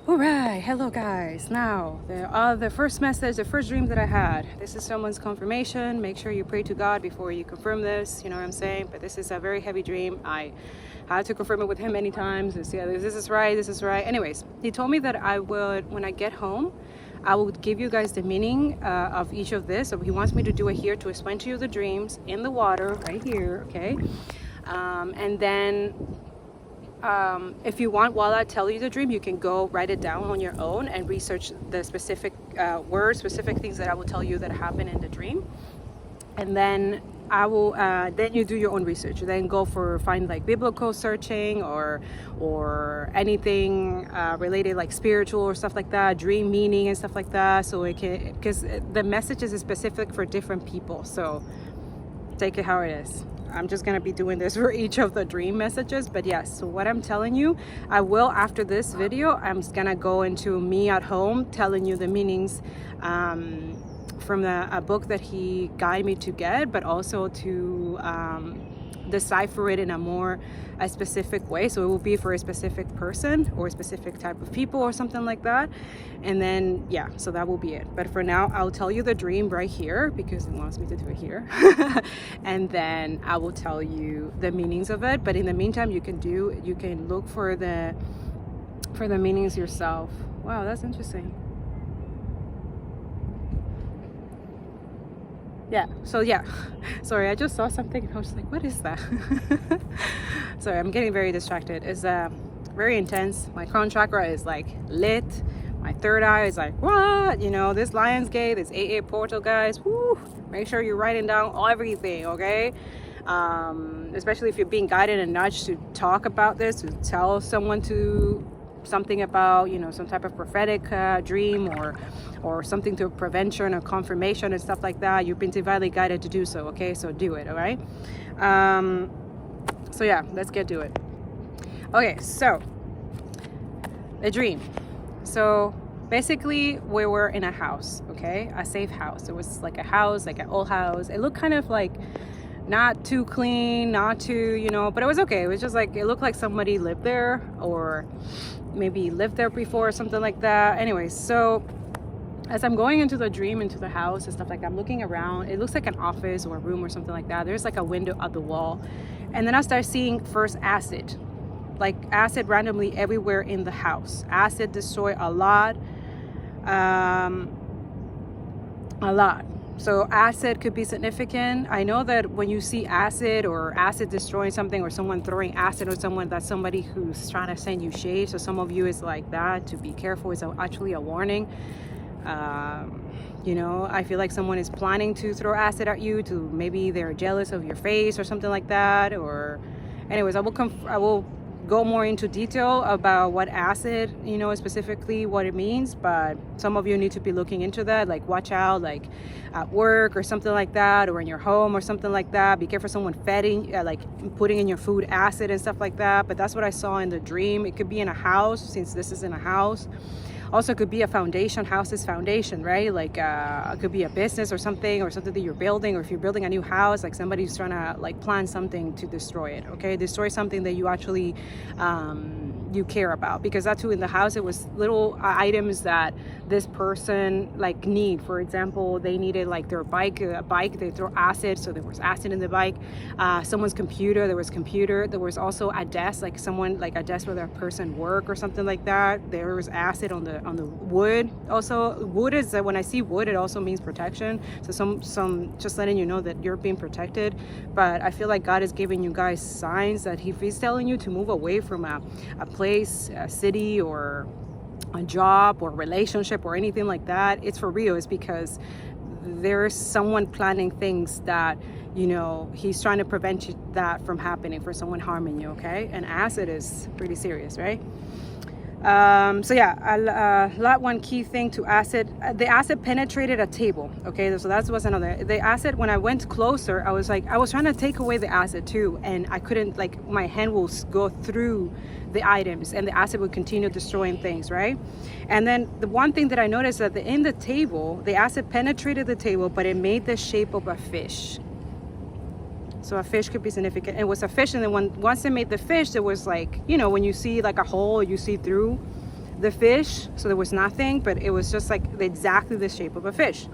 All right, hello guys. Now, the first message, the first dream that I had. This is someone's confirmation. Make sure you pray to God before you confirm this. You know what I'm saying? But this is a very heavy dream. I had to confirm it with him many times. Yeah, this is right. This is right. Anyways, he told me that I would, when I get home, I will give you guys the meaning of each of this. So he wants me to do it here to explain to you the dreams in the water right here. Okay, and then if you want, while I tell you the dream, you can go write it down on your own and research the specific words, specific things that I will tell you that happen in the dream. And then I will, then you do your own research. Then go for find like biblical searching or anything related like spiritual or stuff like that, dream meaning and stuff like that. So it can, because the messages is specific for different people. So take it how it is. I'm just gonna be doing this for each of the dream messages, but yes, so what I'm telling you, I will, after this video, I'm just gonna go into me at home telling you the meanings from a book that he guided me to get, but also to decipher it in a specific way. So it will be for a specific person or a specific type of people or something like that. And then yeah, so that will be it. But for now, I'll tell you the dream right here because he wants me to do it here. And then I will tell you the meanings of it. But in the meantime, you can look for the meanings yourself. Wow, that's interesting. Yeah, so yeah, sorry, I just saw something and I was like, what is that? Sorry, I'm getting very distracted. It's very intense. My crown chakra is like lit. My third eye is like, what? You know, this Lionsgate, this AA portal, guys. Woo! Make sure you're writing down everything, okay? Especially if you're being guided and nudged to talk about this, to tell someone something about, you know, some type of prophetic dream or something to prevention or confirmation and stuff like that. You've been divinely guided to do so, okay? So do it, all right? So yeah, let's get to it. Okay, so the dream. So basically we were in a house, okay? A safe house. It was like a house, like an old house. It looked kind of like not too clean, not too, you know, but it was okay. It was just like, it looked like somebody lived there or maybe lived there before or something like that. Anyways, so as I'm going into the dream, into the house and stuff like that, I'm looking around. It looks like an office or a room or something like that. There's like a window at the wall. And then I start seeing first acid, like acid randomly everywhere in the house. Acid destroy a lot. So acid could be significant. I know that when you see acid or acid destroying something or someone throwing acid on someone, that's somebody who's trying to send you shade. So some of you is like that, to be careful. It's actually a warning. You know, I feel like someone is planning to throw acid at you, to maybe they're jealous of your face or something like that. Or anyways, I will go more into detail about what acid, you know, specifically what it means, but some of you need to be looking into that, like watch out, like at work or something like that, or in your home or something like that. Be careful someone feeding, like putting in your food acid and stuff like that. But that's what I saw in the dream. It could be in a house, since this is in a house. Also could be a foundation, house's foundation, right? Like it could be a business or something that you're building, or if you're building a new house, like somebody's trying to like plan something to destroy it, okay? Destroy something that you actually you care about, because that's who in the house, it was little items that this person like need. For example, they needed like their bike, they throw acid, so there was acid in the bike. Someone's computer, there was also a desk, like someone, like a desk where that person work or something like that. There was acid on the wood. Also, wood is, when I see wood, it also means protection. So some just letting you know that you're being protected. But I feel like God is giving you guys signs that He's telling you to move away from a place, a city, or a job or relationship or anything like that. It's for real. It's because there's someone planning things that, you know, He's trying to prevent that from happening, for someone harming you, okay? And acid is pretty serious, right? So yeah, one key thing to acid, the acid penetrated a table, okay? So that was another. The acid, when I went closer, I was trying to take away the acid too, and I couldn't, like my hand will go through the items and the acid would continue destroying things, right? And then the one thing that I noticed, that in the table, the acid penetrated the table, but it made the shape of a fish. So a fish could be significant. It was a fish, and then once they made the fish, there was like, you know, when you see like a hole, you see through the fish, so there was nothing, but it was just like exactly the shape of a fish.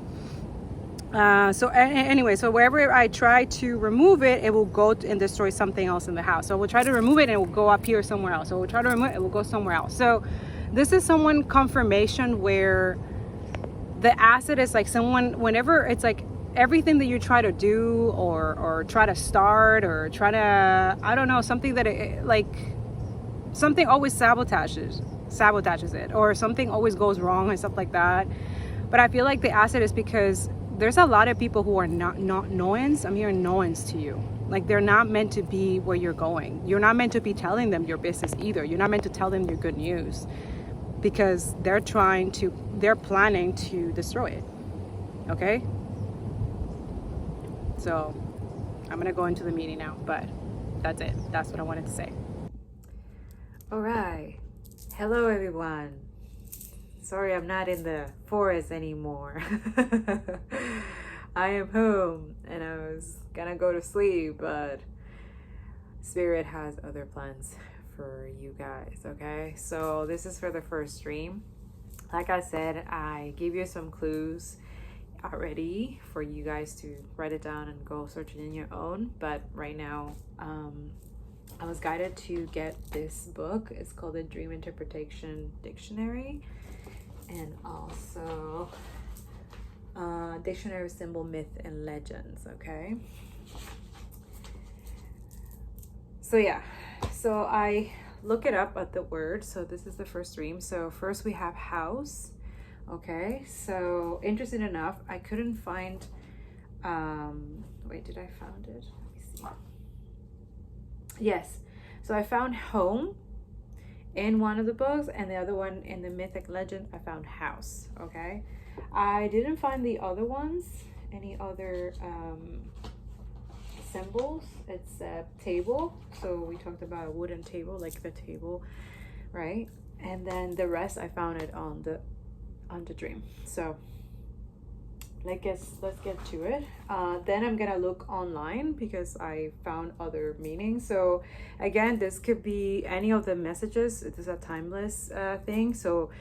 Anyway, so wherever I try to remove it, it will go and destroy something else in the house. So we'll try to remove it and it will go up here somewhere else. So we'll try to remove it, it will go somewhere else. So this is someone confirmation where the acid is like someone, whenever it's like everything that you try to do or try to start or try to, I don't know, something that something always sabotages it, or something always goes wrong and stuff like that. But I feel like the acid is because there's a lot of people who are not knowings. I'm hearing knowings to you. Like they're not meant to be where you're going. You're not meant to be telling them your business either. You're not meant to tell them your good news, because they're planning to destroy it. Okay? So I'm gonna go into the meeting now, but that's it. That's what I wanted to say. All right. Hello, everyone. Sorry, I'm not in the forest anymore. I am home and I was gonna go to sleep, but Spirit has other plans for you guys, okay? So this is for the first stream. Like I said, I gave you some clues already for you guys to write it down and go search it in your own. But right now, I was guided to get this book. It's called the Dream Interpretation Dictionary, and also Dictionary of Symbol, Myth, and Legends, okay? So yeah, so I look it up at the word. So this is the first stream. So first we have house, okay? So interesting enough, I couldn't find, wait, did I found it? Let me see. Yes, so I found home in one of the books, and the other one in the Mythic Legend I found house, okay? I didn't find the other ones, any other symbols. It's a table, so we talked about a wooden table, like the table, right? And then the rest I found it on the dream. So let's get to it. Then I'm gonna look online because I found other meanings. So again, this could be any of the messages. It is a timeless thing. So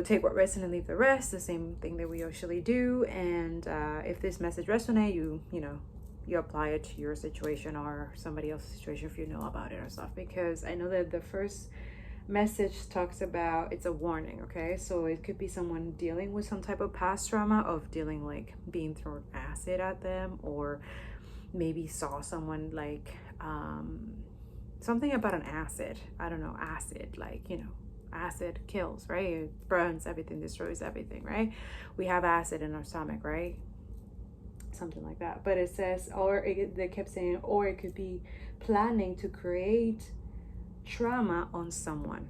take what resonates and leave the rest. The same thing that we usually do. And if this message resonates, you apply it to your situation or somebody else's situation if you know about it or stuff. Because I know that the first message talks about, it's a warning, okay? So it could be someone dealing with some type of past trauma of dealing, like being thrown acid at them, or maybe saw someone like something about an acid. I don't know, acid, like acid kills, right? It burns everything, destroys everything, right? We have acid in our stomach, right? Something like that. But it says, they kept saying, or it could be planning to create trauma on someone,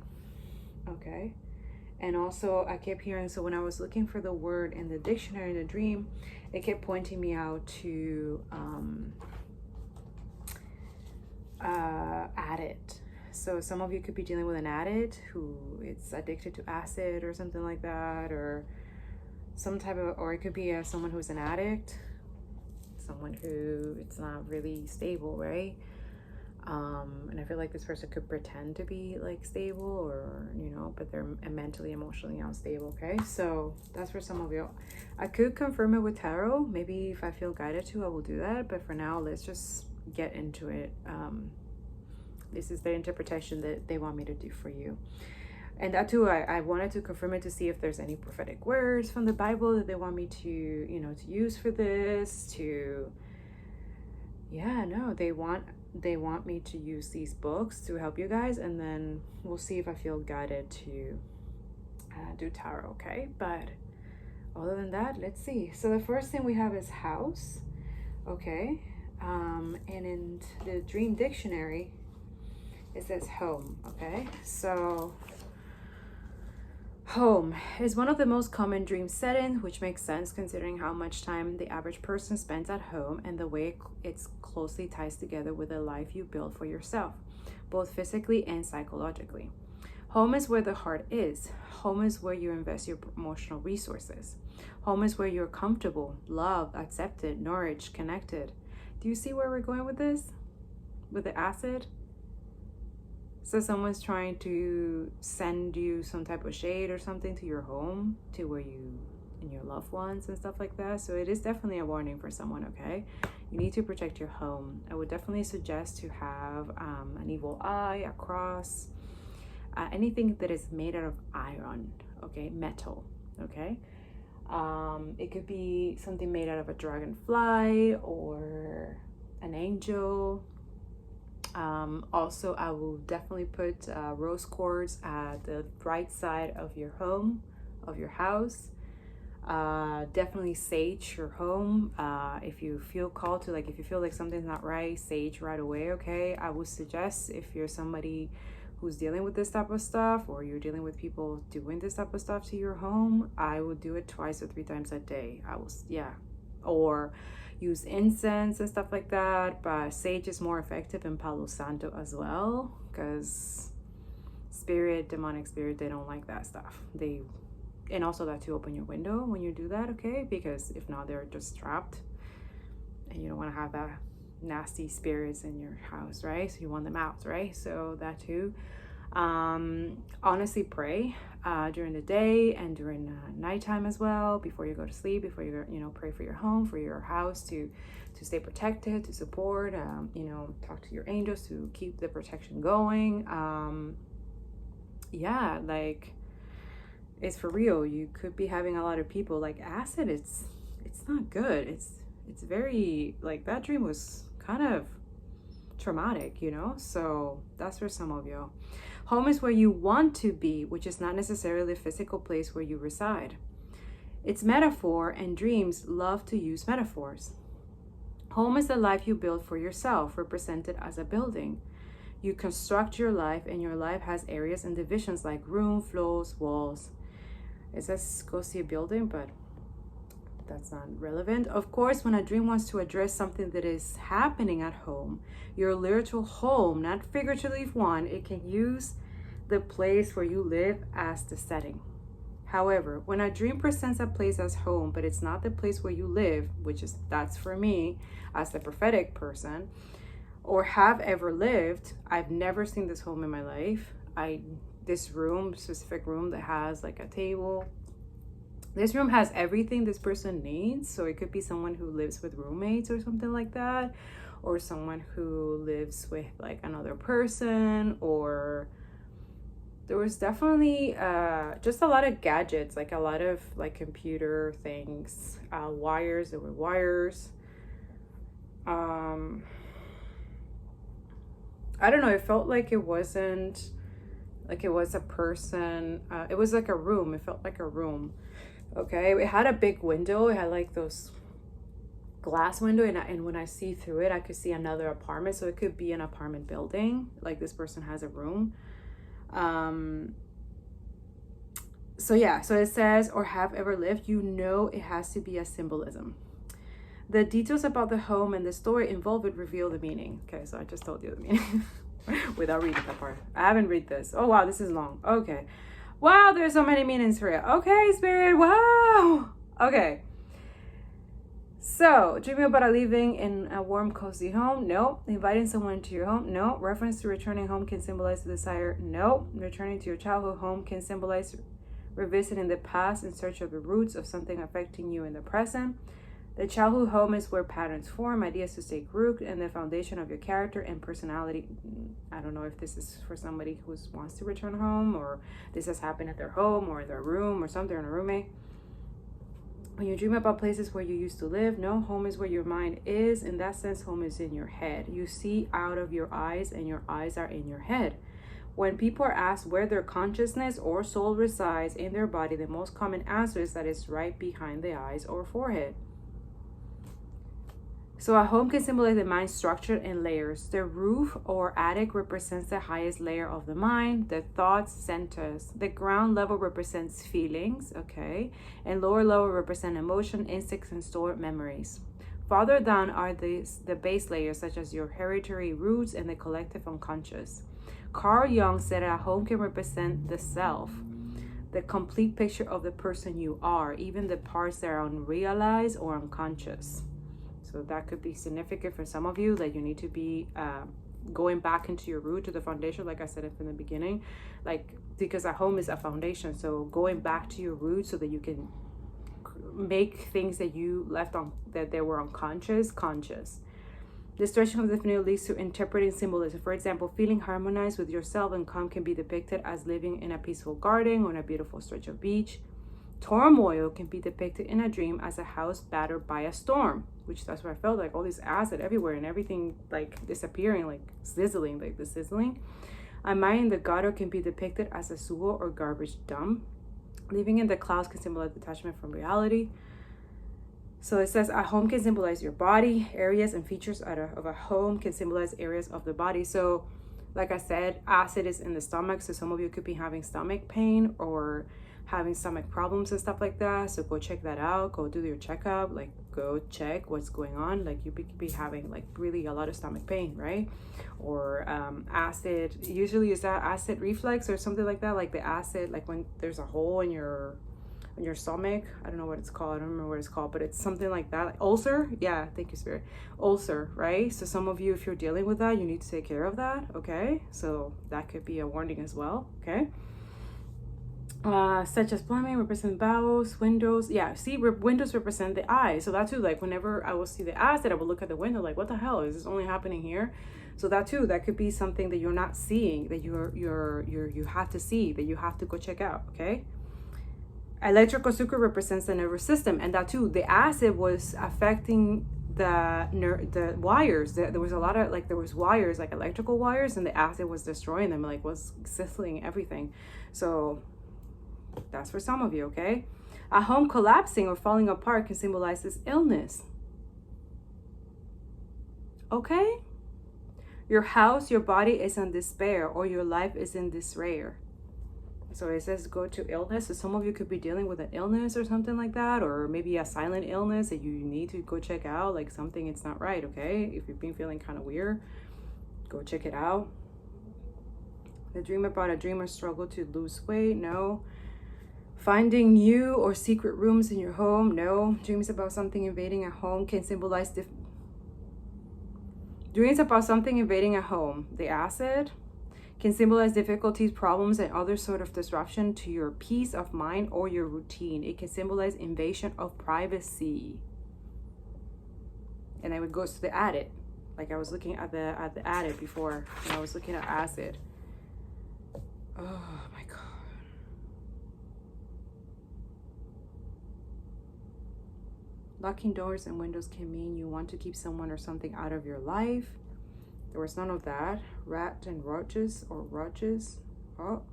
okay? And also I kept hearing, so when I was looking for the word in the dictionary in the dream, it kept pointing me out to addict. So some of you could be dealing with an addict who is addicted to acid or something like that, or some type of, or it could be someone who's an addict, someone who it's not really stable, right? And I feel like this person could pretend to be like stable, or but they're mentally, emotionally unstable, okay? So that's for some of you. I could confirm it with tarot. Maybe if I feel guided to, I will do that, but for now, let's just get into it. This is the interpretation that they want me to do for you. And that too, I wanted to confirm it to see if there's any prophetic words from the Bible that they want me to, to use for this, they want me to use these books to help you guys, and then we'll see if I feel guided to do tarot, okay? But other than that, let's see. So the first thing we have is house, okay? And in the Dream Dictionary, it says home, okay? So home is one of the most common dream settings, which makes sense considering how much time the average person spends at home and the way it's closely ties together with the life you build for yourself, both physically and psychologically. Home is where the heart is. Home is where you invest your emotional resources. Home is where you're comfortable, loved, accepted, nourished, connected. Do you see where we're going with this? With the acid? So someone's trying to send you some type of shade or something to your home, to where you and your loved ones and stuff like that. So it is definitely a warning for someone, okay? You need to protect your home. I would definitely suggest to have an evil eye, a cross, anything that is made out of iron, okay? Metal, okay? It could be something made out of a dragonfly or an angel. Also, I will definitely put rose quartz at the right side of your home, of your house. Definitely sage your home. If you feel called to, like, if you feel like something's not right, sage right away, okay? I would suggest, if you're somebody who's dealing with this type of stuff, or you're dealing with people doing this type of stuff to your home, I would do it 2 or 3 times a day. Or use incense and stuff like that. But sage is more effective in Palo Santo as well, because demonic spirit, they don't like that stuff. And also that to open your window when you do that, okay? Because if not, they're just trapped, and you don't want to have that nasty spirits in your house, right? So you want them out, right? So that too. Honestly, pray during the day and during nighttime as well, before you go to sleep, before you pray for your home, for your house, to stay protected, to support, talk to your angels to keep the protection going. Like, it's for real. You could be having a lot of people, like, acid, it's not good. It's very, like, that dream was kind of traumatic, so that's for some of you. Home is where you want to be, which is not necessarily a physical place where you reside. It's metaphor, and dreams love to use metaphors. Home is the life you build for yourself, represented as a building. You construct your life, and your life has areas and divisions like room, floors, walls. It says go see a building, but that's not relevant. Of course, when a dream wants to address something that is happening at home, your literal home, not figuratively one, it can use the place where you live as the setting. However, when a dream presents a place as home, but it's not the place where you live, that's for me as the prophetic person, or have ever lived, I've never seen this home in my life. This specific room that has like a table. This room has everything this person needs. So it could be someone who lives with roommates or something like that, or someone who lives with like another person, or there was definitely just a lot of gadgets, like a lot of like computer things, wires. There were wires. I don't know. It felt like it wasn't like it was a person. It was like a room. It felt like a room. Okay. It had a big window. It had like those glass window, and when I see through it, I could see another apartment. So it could be an apartment building. Like this person has a room. So it says, or have ever lived, it has to be a symbolism. The details about the home and the story involved would reveal the meaning. Okay, so I just told you the meaning without reading that part. I haven't read this. Oh wow, this is long. Okay. Wow, there's so many meanings for it. Okay, spirit. Wow. Okay. So, dreaming about living in a warm, cozy home? No. Inviting someone into your home? No. Reference to returning home can symbolize the desire? No. Returning to your childhood home can symbolize revisiting the past in search of the roots of something affecting you in the present. The childhood home is where patterns form, ideas to take root, and the foundation of your character and personality. I don't know if this is for somebody who wants to return home, or this has happened at their home or their room or something, or a roommate. When you dream about places where you used to live, no, home is where your mind is. In that sense, home is in your head. You see out of your eyes, and your eyes are in your head. When people are asked where their consciousness or soul resides in their body, the most common answer is that it's right behind the eyes or forehead. So a home can symbolize the mind structure in layers. The roof or attic represents the highest layer of the mind, the thoughts centers. The ground level represents feelings, okay? And lower level represent emotion, instincts, and stored memories. Farther down are the base layers, such as your hereditary roots and the collective unconscious. Carl Jung said a home can represent the self, the complete picture of the person you are, even the parts that are unrealized or unconscious. So that could be significant for some of you, that you need to be going back into your root, to the foundation, like I said it from the beginning, like, because a home is a foundation. So going back to your roots so that you can make things that you left on, that they were unconscious, conscious. The stretching of the finial leads to interpreting symbolism. For example, feeling harmonized with yourself and calm can be depicted as living in a peaceful garden or a beautiful stretch of beach. Turmoil can be depicted in a dream as a house battered by a storm, which that's what I felt like, all this acid everywhere and everything like disappearing, like sizzling, like the sizzling. A mind in the gutter can be depicted as a sewer or garbage dump. Living in the clouds can symbolize detachment from reality. So it says a home can symbolize your body. Areas and features of a home can symbolize areas of the body. So like I said, acid is in the stomach. So some of you could be having stomach pain or having stomach problems and stuff like that. So go check that out. Go do your checkup. Like go check what's going on. Like you could be having like really a lot of stomach pain, right? Or acid. Usually is that acid reflux or something like that. Like the acid, like when there's a hole in your stomach. I don't know what it's called. I don't remember what it's called, but it's something like that. Like ulcer. Yeah, thank you, Spirit. Ulcer, right? So some of you, if you're dealing with that, you need to take care of that. Okay, so that could be a warning as well. Okay. Such as plumbing represent bowels, windows. Yeah, see, windows represent the eye. So that too, like whenever I will see the acid, I will look at the window like, what the hell is this only happening here? So that too, that could be something that you're not seeing, that you have to see, that you have to go check out. Okay. Electrical circuit represents the nervous system, and that too, the acid was affecting the wires. There was a lot of like, there was wires, like electrical wires, and the acid was destroying them, like was sizzling everything. So that's for some of you. Okay. A home collapsing or falling apart can symbolize this illness. Okay. Your house, your body is in despair, or your life is in disarray. So it says go to illness. So some of you could be dealing with an illness or something like that, or maybe a silent illness that you need to go check out, like something it's not right. Okay. If you've been feeling kind of weird, go check it out. The dream about a dreamer struggle to lose weight. No. Finding new or secret rooms in your home. No. Dreams about something invading a home can symbolize dreams about something invading a home. The acid can symbolize difficulties, problems, and other sort of disruption to your peace of mind or your routine. It can symbolize invasion of privacy. And then it goes to the added. Like I was looking at the added before, and I was looking at acid. Oh my God. Locking doors and windows can mean you want to keep someone or something out of your life. There was none of that. Rat and roaches or roaches. Oh,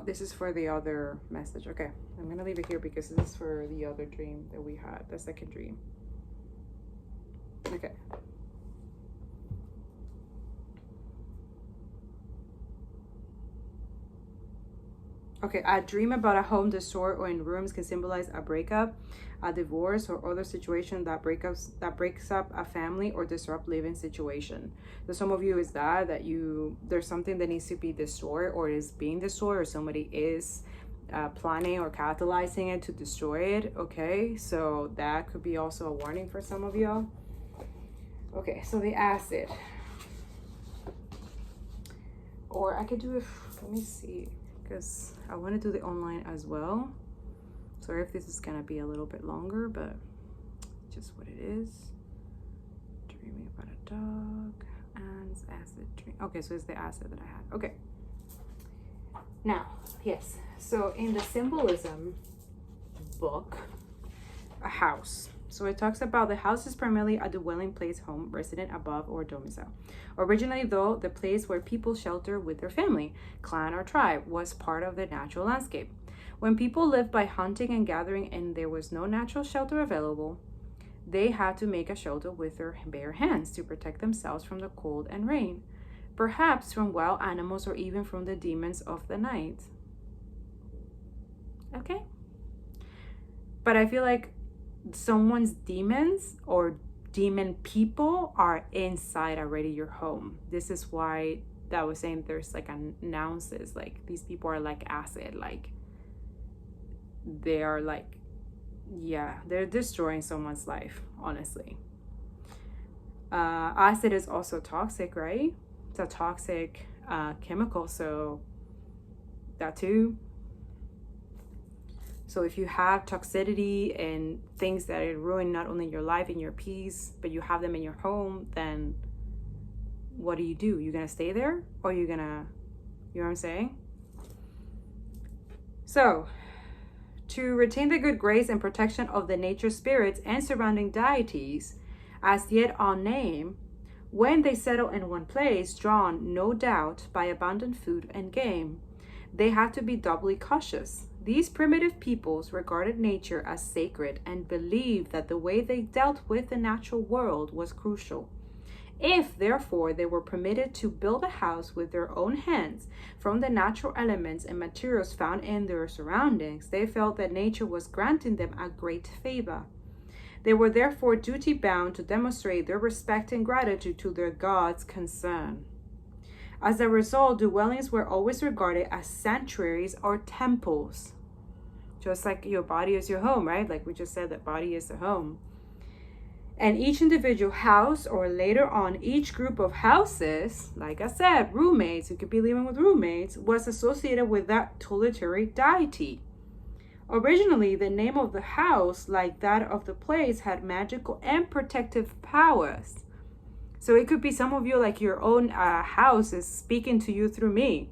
this is for the other message. Okay, I'm gonna leave it here because this is for the other dream that we had, the second dream. Okay. Okay, a dream about a home destroyed or in ruins can symbolize a breakup, a divorce, or other situation that breaks up a family or disrupt living situation. So some of you is that there's something that needs to be destroyed or is being destroyed, or somebody is planning or catalyzing it to destroy it. Okay, so that could be also a warning for some of y'all. Okay, so the acid, or I could do it. Let me see, because I want to do the online as well. Sorry if this is gonna be a little bit longer, but just what it is. Dreaming about a dog and acid dream. Okay, so it's the acid that I had. Okay. Now, yes. So in the symbolism book, a house. So it talks about the house is primarily a dwelling place, home, resident, above, or domicile. Originally, though, the place where people shelter with their family, clan, or tribe was part of the natural landscape. When people lived by hunting and gathering and there was no natural shelter available, they had to make a shelter with their bare hands to protect themselves from the cold and rain, perhaps from wild animals or even from the demons of the night. Okay? But I feel like someone's demons or demon people are inside already your home. This is why that was saying there's like announces, like these people are like acid, like they are like yeah, they're destroying someone's life, honestly. Acid is also toxic, right? It's a toxic chemical, so that too. So if you have toxicity and things that ruin not only your life and your peace, but you have them in your home, then what do? You're gonna stay there, or you're gonna, you know what I'm saying? So, to retain the good grace and protection of the nature spirits and surrounding deities, as yet unnamed, when they settle in one place, drawn, no doubt, by abundant food and game, they have to be doubly cautious. These primitive peoples regarded nature as sacred and believed that the way they dealt with the natural world was crucial. If, therefore, they were permitted to build a house with their own hands from the natural elements and materials found in their surroundings, they felt that nature was granting them a great favor. They were therefore duty bound to demonstrate their respect and gratitude to their gods concerned. As a result, dwellings were always regarded as sanctuaries or temples. Just like your body is your home, right? Like we just said, that body is the home. And each individual house, or later on each group of houses, like I said, roommates, you could be living with roommates, was associated with that tutelary deity. Originally, the name of the house, like that of the place, had magical and protective powers. So it could be some of you, like your own house is speaking to you through me.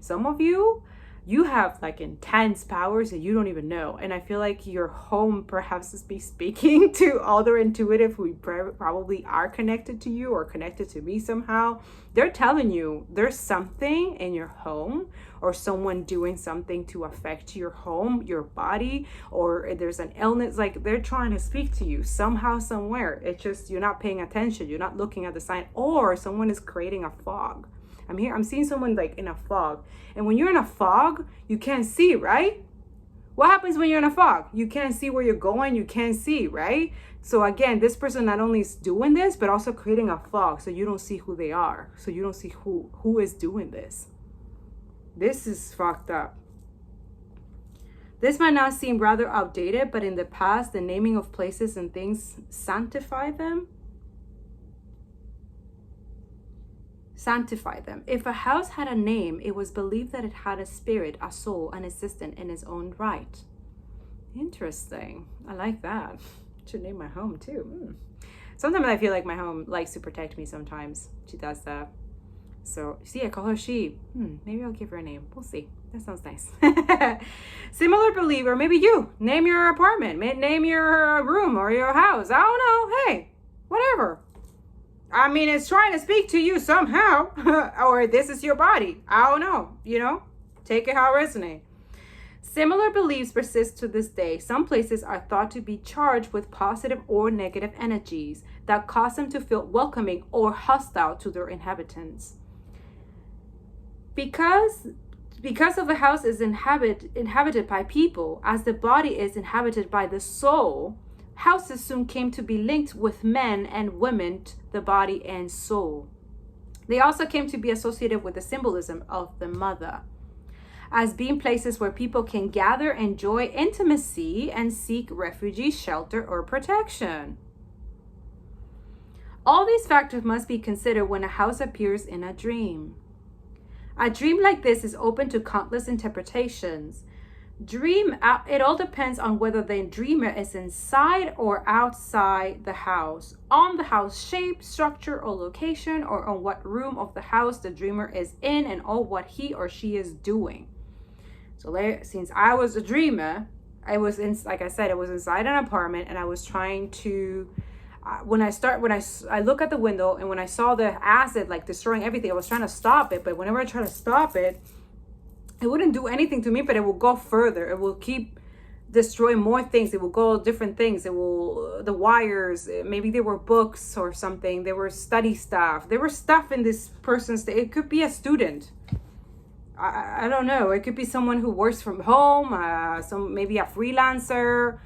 Some of you, you have like intense powers that you don't even know. And I feel like your home perhaps is be speaking to other intuitive who probably are connected to you or connected to me somehow. They're telling you there's something in your home, or someone doing something to affect your home, your body, or there's an illness. Like they're trying to speak to you somehow, somewhere. It's just you're not paying attention. You're not looking at the sign, or someone is creating a fog. I'm seeing someone like in a fog. And when you're in a fog, you can't see, right? What happens when you're in a fog? You can't see where you're going. You can't see, right? So again, this person not only is doing this, but also creating a fog. So you don't see who they are. So you don't see who is doing this. This is fucked up. This might not seem rather outdated, but in the past, the naming of places and things sanctify them. If a house had a name, it was believed that it had a spirit, a soul, an assistant in its own right. Interesting. I like that. Should name my home too. Sometimes I feel like my home likes to protect me sometimes. She does that. So, see, I call her she. Maybe I'll give her a name. We'll see. That sounds nice. Similar belief, or maybe you. Name your apartment. Name your room or your house. I don't know. Hey, whatever. I mean, it's trying to speak to you somehow. Or this is your body. I don't know. Take it how it resonates. Similar beliefs persist to this day. Some places are thought to be charged with positive or negative energies that cause them to feel welcoming or hostile to their inhabitants. Because of the house is inhabited by people, as the body is inhabited by the soul, houses soon came to be linked with men and women, the body and soul. They also came to be associated with the symbolism of the mother, as being places where people can gather, enjoy intimacy, and seek refuge, shelter, or protection. All these factors must be considered when a house appears in a dream. A dream like this is open to countless interpretations. It all depends on whether the dreamer is inside or outside the house, on the house shape, structure, or location, or on what room of the house the dreamer is in, and all what he or she is doing. So since I was a dreamer, like I said, it was inside an apartment, and I was trying to, when I look at the window, and when I saw the acid like destroying everything, I was trying to stop it, but whenever I try to stop it, it wouldn't do anything to me, but it will go further. It will keep destroying more things. It will go different things. The wires, maybe they were books or something. They were study stuff. There was stuff in this person's, it could be a student. I don't know. It could be someone who works from home, maybe a freelancer.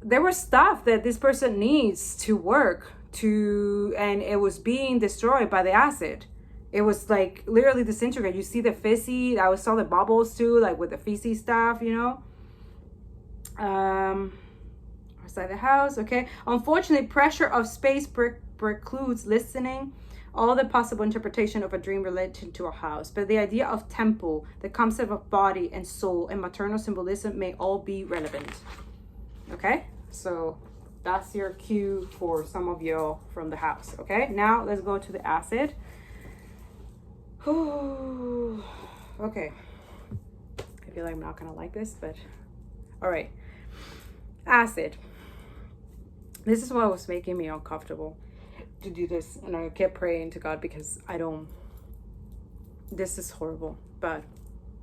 There was stuff that this person needs to work and it was being destroyed by the acid. It was like literally disintegrate. You see the fizzy. I saw the bubbles too, like with the fizzy stuff, Outside the house, okay. Unfortunately, pressure of space precludes listening all the possible interpretation of a dream related to a house. But the idea of temple, the concept of body and soul, and maternal symbolism may all be relevant. Okay, so that's your cue for some of y'all from the house. Okay, now let's go to the acid. Okay, I feel like I'm not gonna like this, but all right. Acid. This is what was making me uncomfortable to do this, and I kept praying to God because this is horrible, but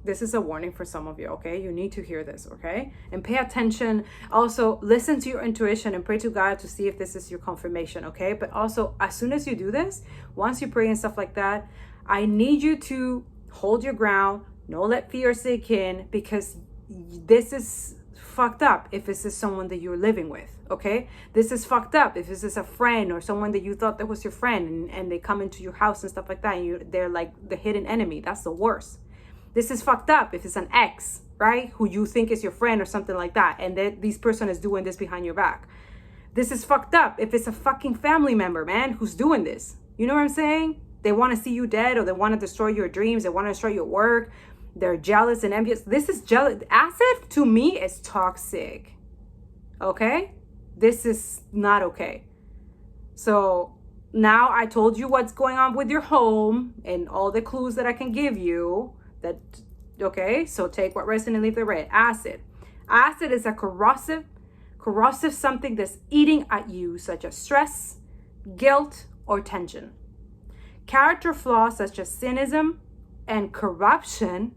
this is a warning for some of you, okay? You need to hear this, okay? And pay attention. Also, listen to your intuition and pray to God to see if this is your confirmation, okay? But also, as soon as you do this, once you pray and stuff like that, I need you to hold your ground, don't let fear sink in, because this is fucked up if this is someone that you're living with, okay? This is fucked up if this is a friend or someone that you thought that was your friend, and they come into your house and stuff like that, and they're like the hidden enemy. That's the worst. This is fucked up if it's an ex, right? Who you think is your friend or something like that, and that this person is doing this behind your back. This is fucked up if it's a fucking family member, man, who's doing this. You know what I'm saying? They want to see you dead, or they want to destroy your dreams. They want to destroy your work. They're jealous and envious. This is jealous. Acid to me is toxic. Okay? This is not okay. So now I told you what's going on with your home and all the clues that I can give you. That, okay? So take what resonates and leave the red. Acid. Acid is a corrosive something that's eating at you, such as stress, guilt, or tension. Character flaws such as cynicism and corruption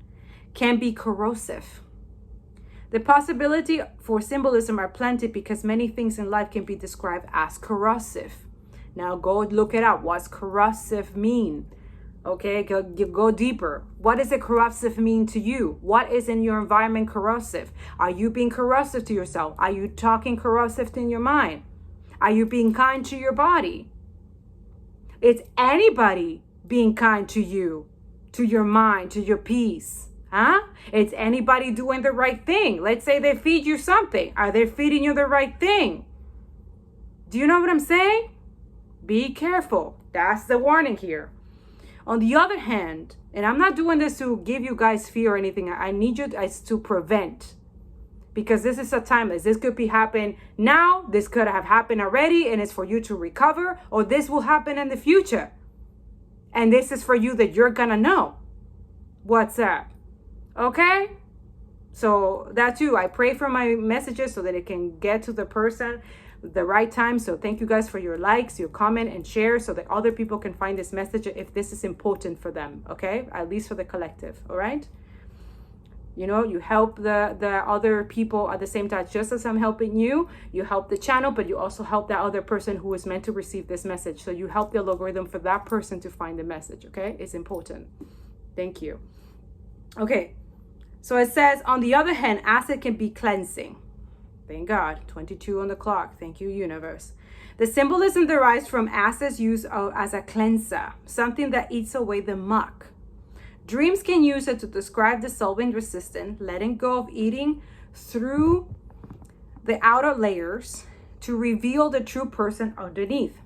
can be corrosive. The possibility for symbolism are plenty because many things in life can be described as corrosive. Now go look it up. What's corrosive mean? Okay, go deeper. What does a corrosive mean to you? What is in your environment corrosive? Are you being corrosive to yourself? Are you talking corrosive in your mind? Are you being kind to your body? It's anybody being kind to you, to your mind, to your peace. Huh? It's anybody doing the right thing. Let's say they feed you something. Are they feeding you the right thing? Do you know what I'm saying? Be careful. That's the warning here. On the other hand, and I'm not doing this to give you guys fear or anything. I need you guys to prevent. Because this is a timeless. This could be happen now. This could have happened already, and it's for you to recover. Or this will happen in the future. And this is for you that you're gonna know what's up. Okay? So that's you. I pray for my messages so that it can get to the person the right time. So thank you guys for your likes, your comment, and share so that other people can find this message if this is important for them. Okay? At least for the collective. All right? You know, you help the other people at the same time. Just as I'm helping you, you help the channel, but you also help that other person who is meant to receive this message. So you help the algorithm for that person to find the message. Okay? It's important. Thank you. Okay. So it says, on the other hand, acid can be cleansing. Thank God. 22 on the clock. Thank you, universe. The symbolism derives from acid's use as a cleanser, something that eats away the muck. Dreams can use it to describe dissolving resistance, letting go of eating through the outer layers to reveal the true person underneath.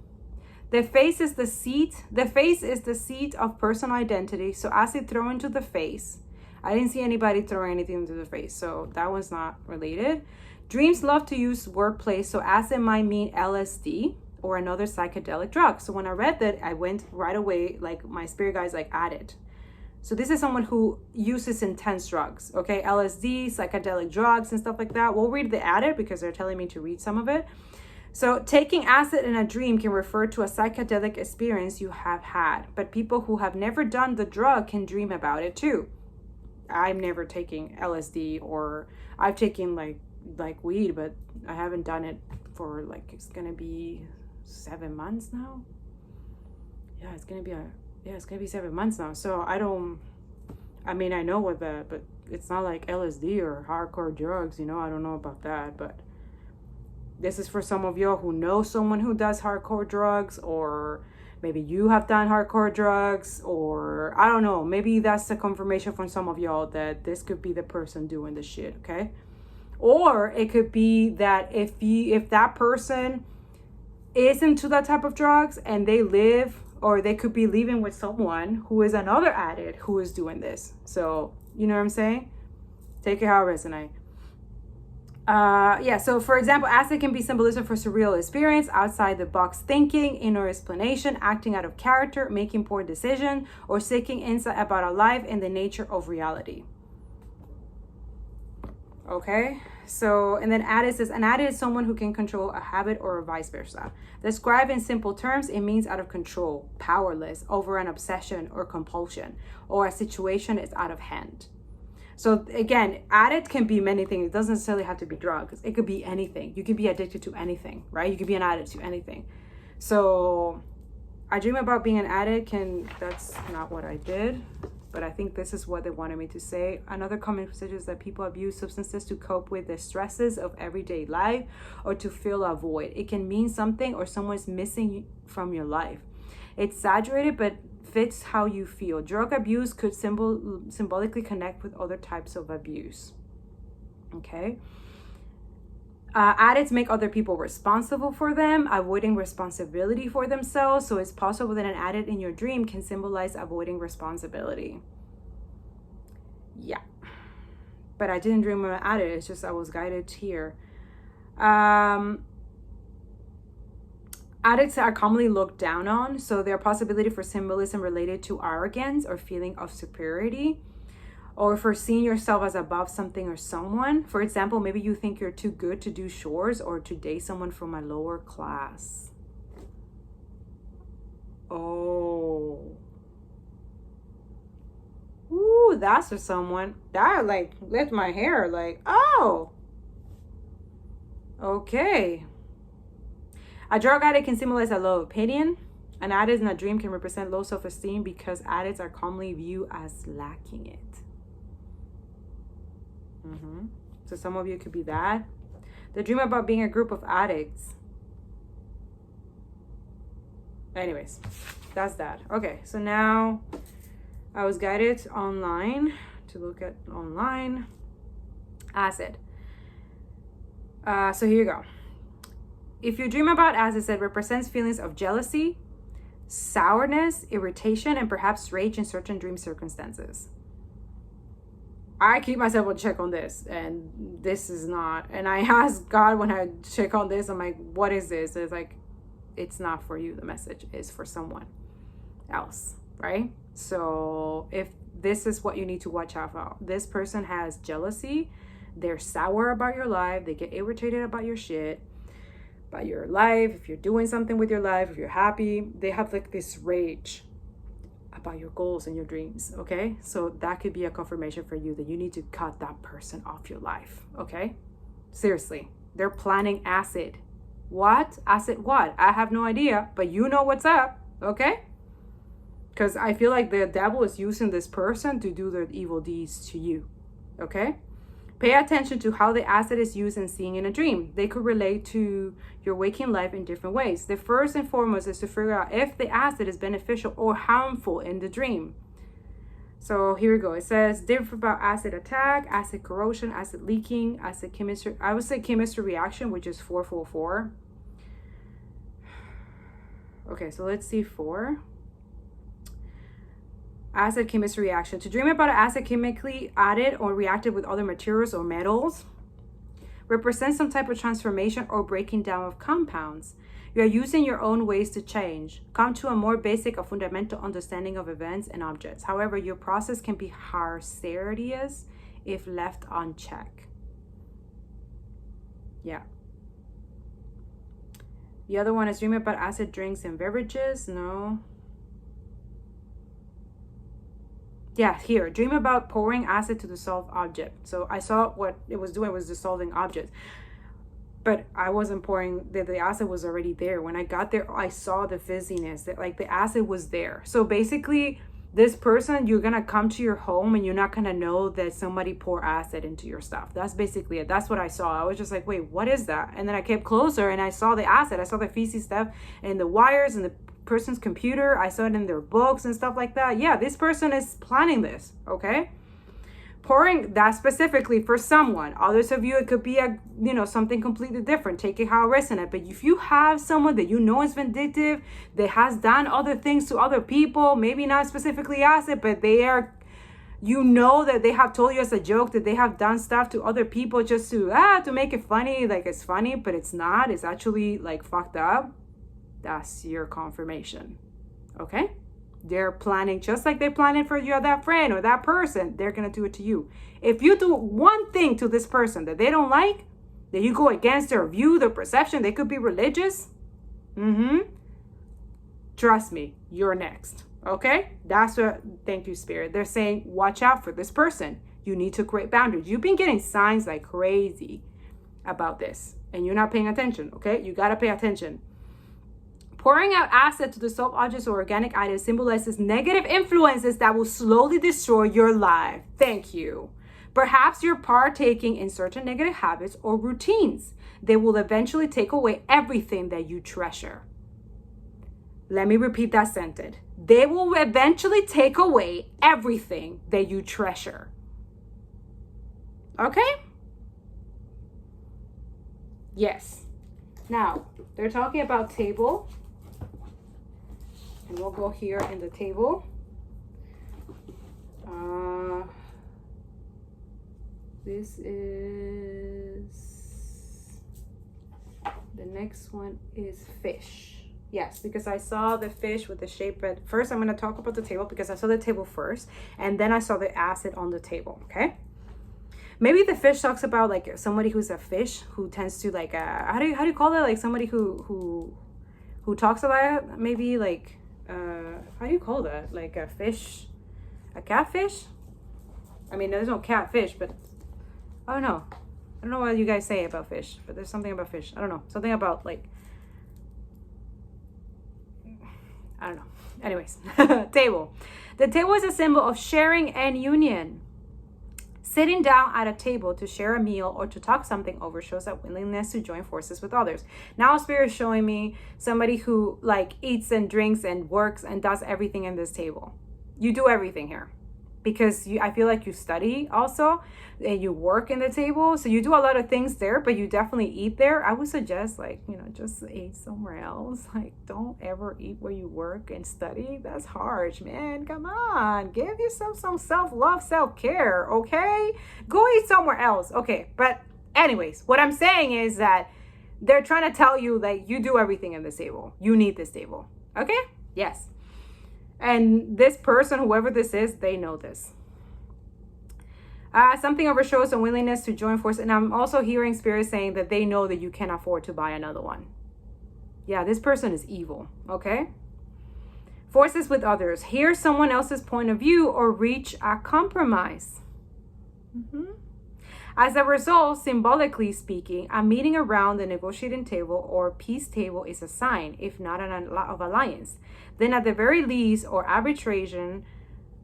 The face is the seat. The face is the seat of personal identity. So acid thrown into the face. I didn't see anybody throwing anything into the face, so that was not related. Dreams love to use wordplay, so acid might mean LSD or another psychedelic drug. So when I read that, I went right away, like my spirit guys like added. So this is someone who uses intense drugs, okay? LSD, psychedelic drugs and stuff like that. We'll read the added because they're telling me to read some of it. So taking acid in a dream can refer to a psychedelic experience you have had, but people who have never done the drug can dream about it too. I'm never taking LSD, or I've taken like weed, but I haven't done it for like, it's gonna be 7 months now. Yeah, it's gonna be 7 months now. So I know what that, but it's not like LSD or hardcore drugs, you know. I don't know about that, but this is for some of y'all who know someone who does hardcore drugs, or maybe you have done hardcore drugs, or I don't know, maybe that's the confirmation from some of y'all that this could be the person doing the shit, okay? Or it could be that if that person is into that type of drugs and they live, or they could be living with someone who is another addict who is doing this. So, you know what I'm saying? Take it how it resonates. Yeah, so for example, acid can be symbolism for surreal experience, outside the box thinking, inner explanation, acting out of character, making poor decisions, or seeking insight about our life and the nature of reality. Okay, so, and then addict says, an addict is someone who can control a habit or vice versa. Described in simple terms, it means out of control, powerless over an obsession or compulsion, or a situation is out of hand. So again, addict can be many things. It doesn't necessarily have to be drugs. It could be anything. You can be addicted to anything, right? You could be an addict to anything. So I dream about being an addict, and that's not what I did, but I think this is what they wanted me to say. Another common message is that people abuse substances to cope with the stresses of everyday life or to fill a void. It can mean something or someone's missing from your life. It's exaggerated, but fits how you feel. Drug abuse could symbolically connect with other types of abuse. Okay. Addicts make other people responsible for them, avoiding responsibility for themselves. So it's possible that an addict in your dream can symbolize avoiding responsibility. Yeah. But I didn't dream of an addict. It's just I was guided here. Addicts are commonly looked down on, so there are possibility for symbolism related to arrogance or feeling of superiority, or for seeing yourself as above something or someone. For example, maybe you think you're too good to do chores or to date someone from a lower class. Oh. Ooh, that's for someone. That like lit my hair, like, oh. Okay. A drug addict can symbolize a low opinion. An addict in a dream can represent low self-esteem because addicts are commonly viewed as lacking it. So some of you could be that. The dream about being a group of addicts. Anyways, that's that. Okay, so now I was guided online to look at online acid. So here you go. If you dream about acid, it represents feelings of jealousy, sourness, irritation, and perhaps rage in certain dream circumstances. I keep myself on check on this, and this is not. And I ask God when I check on this, I'm like, what is this? It's like, it's not for you. The message is for someone else, right? So if this is what you need to watch out for, this person has jealousy, they're sour about your life, they get irritated about your shit, about your life, if you're doing something with your life, if you're happy, they have like this rage about your goals and your dreams. Okay, so that could be a confirmation for you that you need to cut that person off your life. Okay, seriously, they're planning acid. What? Acid what? I have no idea, but you know what's up. Okay, because I feel like the devil is using this person to do their evil deeds to you. Okay, pay attention to how the acid is used in seeing in a dream. They could relate to your waking life in different ways. The first and foremost is to figure out if the acid is beneficial or harmful in the dream. So here we go. It says different about acid attack, acid corrosion, acid leaking, acid chemistry. I would say chemistry reaction, which is 444. Okay, so let's see 4. Acid chemistry reaction. To dream about an acid chemically added or reacted with other materials or metals represents some type of transformation or breaking down of compounds. You are using your own ways to change, come to a more basic or fundamental understanding of events and objects. However, your process can be hazardous if left unchecked. Yeah. The other one is dream about acid drinks and beverages. No. Yeah, here, dream about pouring acid to dissolve object. So I saw what it was doing was dissolving objects, but I wasn't pouring. The acid was already there. When I got there, I saw the fizziness, that like the acid was there. So basically, this person, you're gonna come to your home and you're not gonna know that somebody poured acid into your stuff. That's basically it. That's what I saw. I was just like, wait, what is that? And then I kept closer and I saw the acid. I saw the fizzy stuff and the wires and the person's computer. I saw it in their books and stuff like that. Yeah, this person is planning this, okay? Pouring that specifically for someone. Others of you, it could be something completely different. Take it how it resonates. But if you have someone that you know is vindictive, that has done other things to other people, maybe not specifically acid, but they are, that they have told you as a joke that they have done stuff to other people just to make it funny, like it's funny, but it's not. It's actually like fucked up. That's your confirmation. Okay? They're planning just like they're planning for you, that friend or that person. They're going to do it to you. If you do one thing to this person that they don't like, that you go against their view, their perception, they could be religious. Trust me, you're next. Okay? That's what, thank you, Spirit. They're saying, watch out for this person. You need to create boundaries. You've been getting signs like crazy about this, and you're not paying attention. Okay? You got to pay attention. Pouring out acid to the soft objects or organic items symbolizes negative influences that will slowly destroy your life. Thank you. Perhaps you're partaking in certain negative habits or routines. They will eventually take away everything that you treasure. Let me repeat that sentence. They will eventually take away everything that you treasure. Okay? Yes. Now, they're talking about table. And we'll go here in the table. This is, the next one is fish. Yes, because I saw the fish with the shape, but first I'm going to talk about the table because I saw the table first, and then I saw the acid on the table, okay? Maybe the fish talks about like somebody who's a fish who tends to like, how do you call that? Like somebody who talks about maybe like, how do you call that? Like a fish, a catfish? I mean, there's no catfish, but I don't know. I don't know what you guys say about fish, but there's something about fish. I don't know. Something about like, I don't know. Anyways, table. The table is a symbol of sharing and union. Sitting down at a table to share a meal or to talk something over shows a willingness to join forces with others. Now Spirit is showing me somebody who like eats and drinks and works and does everything in this table. You do everything here because I feel like you study also and you work in the table. So you do a lot of things there, but you definitely eat there. I would suggest like, just eat somewhere else. Like don't ever eat where you work and study. That's harsh, man. Come on, give yourself some self-love, self-care, okay? Go eat somewhere else. Okay, but anyways, what I'm saying is that they're trying to tell you that you do everything in this table. You need this table, okay? Yes. And this person, whoever this is, they know this. Something over shows a willingness to join forces. And I'm also hearing Spirit saying that they know that you can't afford to buy another one. Yeah, this person is evil, okay? Forces with others. Hear someone else's point of view or reach a compromise. As a result, symbolically speaking, a meeting around the negotiating table or peace table is a sign, if not of alliance. Then at the very least, or arbitration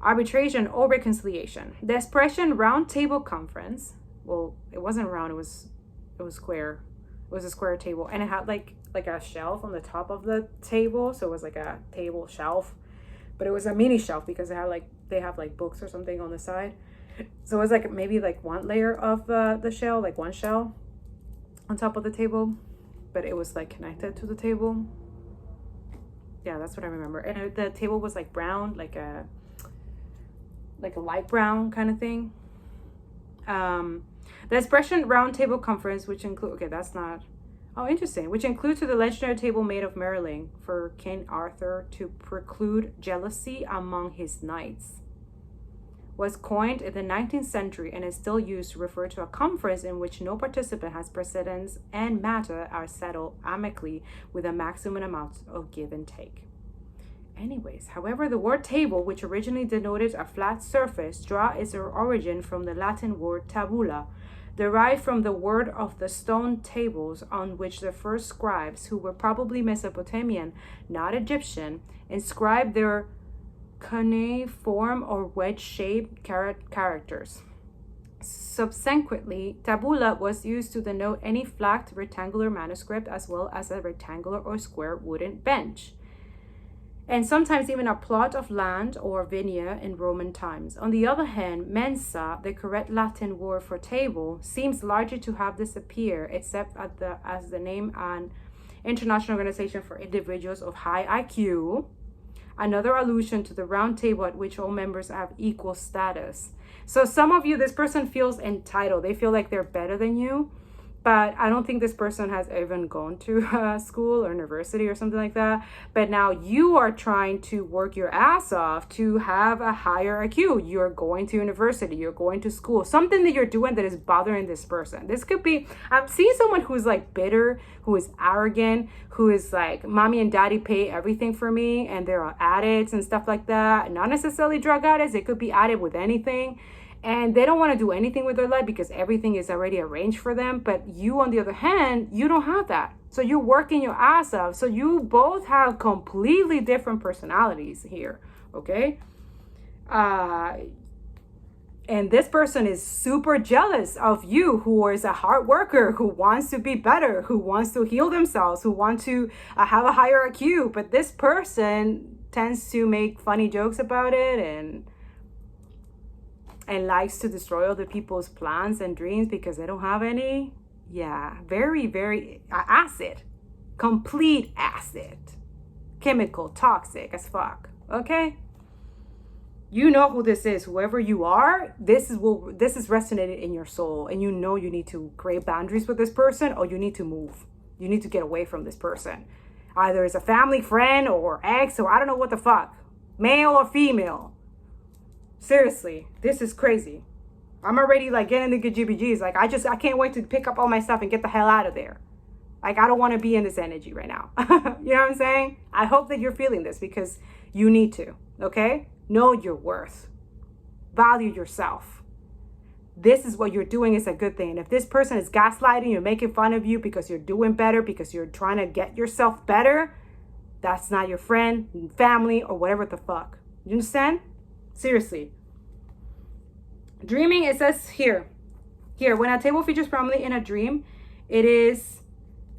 or reconciliation. The expression round table conference, well, it wasn't round, it was square. It was a square table, and it had like a shelf on the top of the table, so it was like a table shelf, but it was a mini shelf because they have like books or something on the side. So it was like maybe like one layer of the shell, like one shell on top of the table, but it was like connected to the table. Yeah, that's what I remember. And the table was like brown, like a light brown kind of thing. The expression round table conference, which include, which includes the legendary table made of Merlin for King Arthur to preclude jealousy among his knights, was coined in the 19th century and is still used to refer to a conference in which no participant has precedence and matter are settled amicably with a maximum amount of give and take. Anyways, however, the word table, which originally denoted a flat surface, draws its origin from the Latin word tabula, derived from the word of the stone tables on which the first scribes, who were probably Mesopotamian, not Egyptian, inscribed their cuneiform or wedge-shaped characters. Subsequently, tabula was used to denote any flat rectangular manuscript as well as a rectangular or square wooden bench. and sometimes even a plot of land or vineyard in Roman times. On the other hand, mensa, the correct Latin word for table, seems largely to have disappeared, except as the name an international organization for individuals of high IQ, another allusion to the round table at which all members have equal status. So some of you, this person feels entitled. They feel like they're better than you. But I don't think this person has even gone to school or university or something like that. But now you are trying to work your ass off to have a higher IQ. You're going to university, you're going to school, something that you're doing that is bothering this person. This could be, I'm seeing someone who's like bitter, who is arrogant, who is like, mommy and daddy pay everything for me, and they're addicts and stuff like that. Not necessarily drug addicts, it could be added with anything. And they don't want to do anything with their life because everything is already arranged for them. But you, on the other hand, you don't have that. So you're working your ass off. So you both have completely different personalities here, okay? And this person is super jealous of you, who is a hard worker, who wants to be better, who wants to heal themselves, who want to have a higher IQ. But this person tends to make funny jokes about it and likes to destroy other people's plans and dreams because they don't have any. Yeah, very, very acid. Complete acid. Chemical, toxic as fuck. Okay? You know who this is. Whoever you are, this is resonated in your soul. And you know you need to create boundaries with this person, or you need to move. You need to get away from this person. Either it's a family friend or ex, or I don't know what the fuck. Male or female. Seriously, this is crazy. I'm already like getting the GBGs. Like I can't wait to pick up all my stuff and get the hell out of there. Like I don't want to be in this energy right now. You know what I'm saying? I hope that you're feeling this because you need to, okay? Know your worth. Value yourself. This is what you're doing is a good thing. And if this person is gaslighting, you're making fun of you because you're doing better, because you're trying to get yourself better, that's not your friend, family, or whatever the fuck. You understand? Seriously. Dreaming, it says here, when a table features prominently in a dream, it is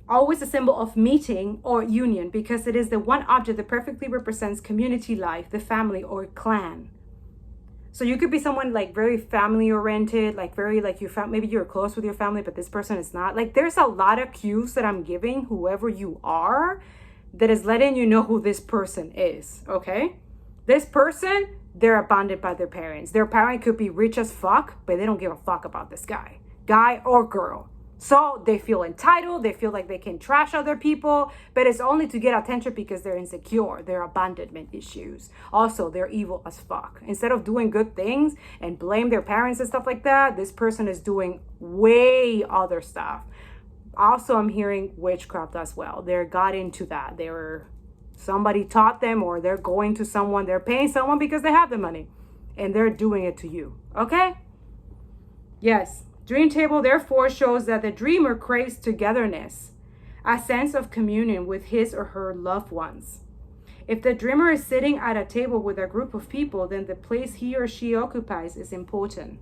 always a symbol of meeting or union because it is the one object that perfectly represents community life, the family or clan. So you could be someone like very family oriented, like very like maybe you're close with your family, but this person is not. Like there's a lot of cues that I'm giving whoever you are that is letting you know who this person is, okay? This person, they're abandoned by their parents. Their parent could be rich as fuck, but they don't give a fuck about this guy or girl. So they feel entitled. They feel like they can trash other people, but it's only to get attention because they're insecure. Their abandonment issues. Also, they're evil as fuck. Instead of doing good things and blame their parents and stuff like that, this person is doing way other stuff. Also, I'm hearing witchcraft as well. They got into that. Somebody taught them, or they're going to someone, they're paying someone because they have the money and they're doing it to you. Okay? Yes. Dream table therefore shows that the dreamer craves togetherness, a sense of communion with his or her loved ones. If the dreamer is sitting at a table with a group of people, then the place he or she occupies is important.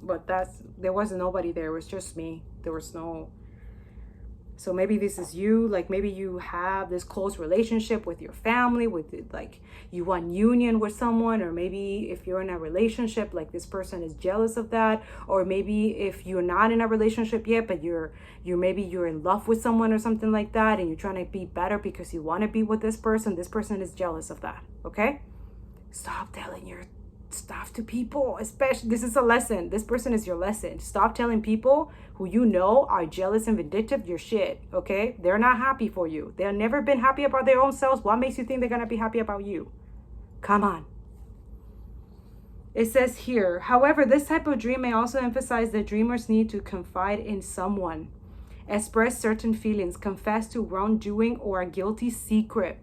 But there was nobody there. It was just me. There was no. So maybe this is you, like maybe you have this close relationship with your family, like you want union with someone, or maybe if you're in a relationship, like this person is jealous of that, or maybe if you're not in a relationship yet, but maybe you're in love with someone or something like that, and you're trying to be better because you want to be with this person is jealous of that, okay? Stop telling your stuff to people, especially, this is a lesson. This person is your lesson. Stop telling people who you know are jealous and vindictive your shit, okay? They're not happy for you. They've never been happy about their own selves. What makes you think they're gonna be happy about you? Come on. It says here, however, this type of dream may also emphasize the dreamer's need to confide in someone, express certain feelings, confess to wrongdoing or a guilty secret,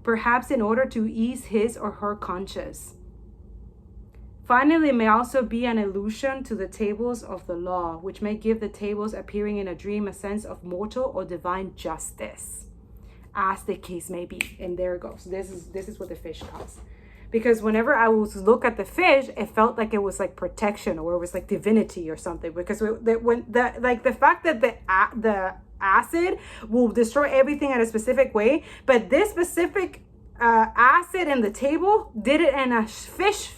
perhaps in order to ease his or her conscience. Finally, it may also be an allusion to the tables of the law, which may give the tables appearing in a dream a sense of mortal or divine justice, as the case may be. And there it goes. This is what the fish caused. Because whenever I would look at the fish, it felt like it was like protection, or it was like divinity or something. Because the fact that the acid will destroy everything in a specific way, but this specific acid in the table did it in a fish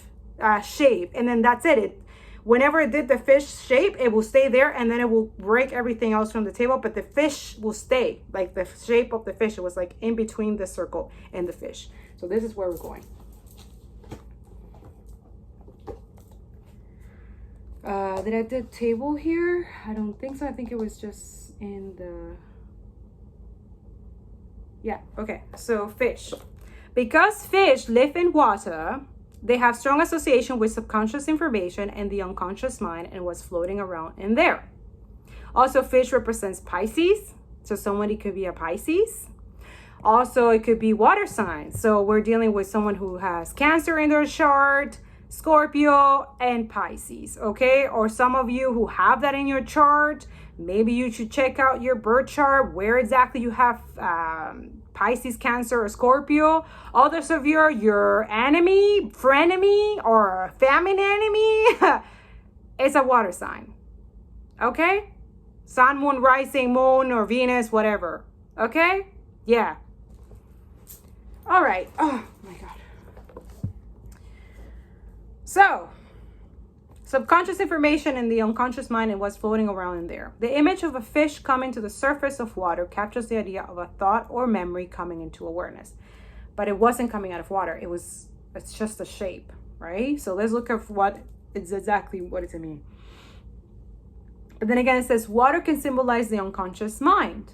shape, and then that's it. Whenever it did the fish shape, it will stay there, and then it will break everything else from the table, but the fish will stay. Like the shape of the fish, it was like in between the circle and the fish. So this is where we're going. Did I do table here? I don't think so. I think it was just in the... Yeah, okay. So fish. Because fish live in water, they have strong association with subconscious information and the unconscious mind and what's floating around in there. Also, fish represents Pisces. So somebody could be a Pisces. Also, it could be water signs. So we're dealing with someone who has Cancer in their chart, Scorpio, and Pisces, okay? Or some of you who have that in your chart, maybe you should check out your birth chart, where exactly you have Pisces, Cancer, or Scorpio. Others of you, your enemy, frenemy, or family enemy is a water sign, okay? Sun, moon, rising, moon, or Venus, whatever, okay? Yeah. All right. Oh, my God. So, subconscious information in the unconscious mind and what's floating around in there. The image of a fish coming to the surface of water captures the idea of a thought or memory coming into awareness. But it wasn't coming out of water. It's just a shape, right? So let's look at what does it mean. But then again, it says water can symbolize the unconscious mind.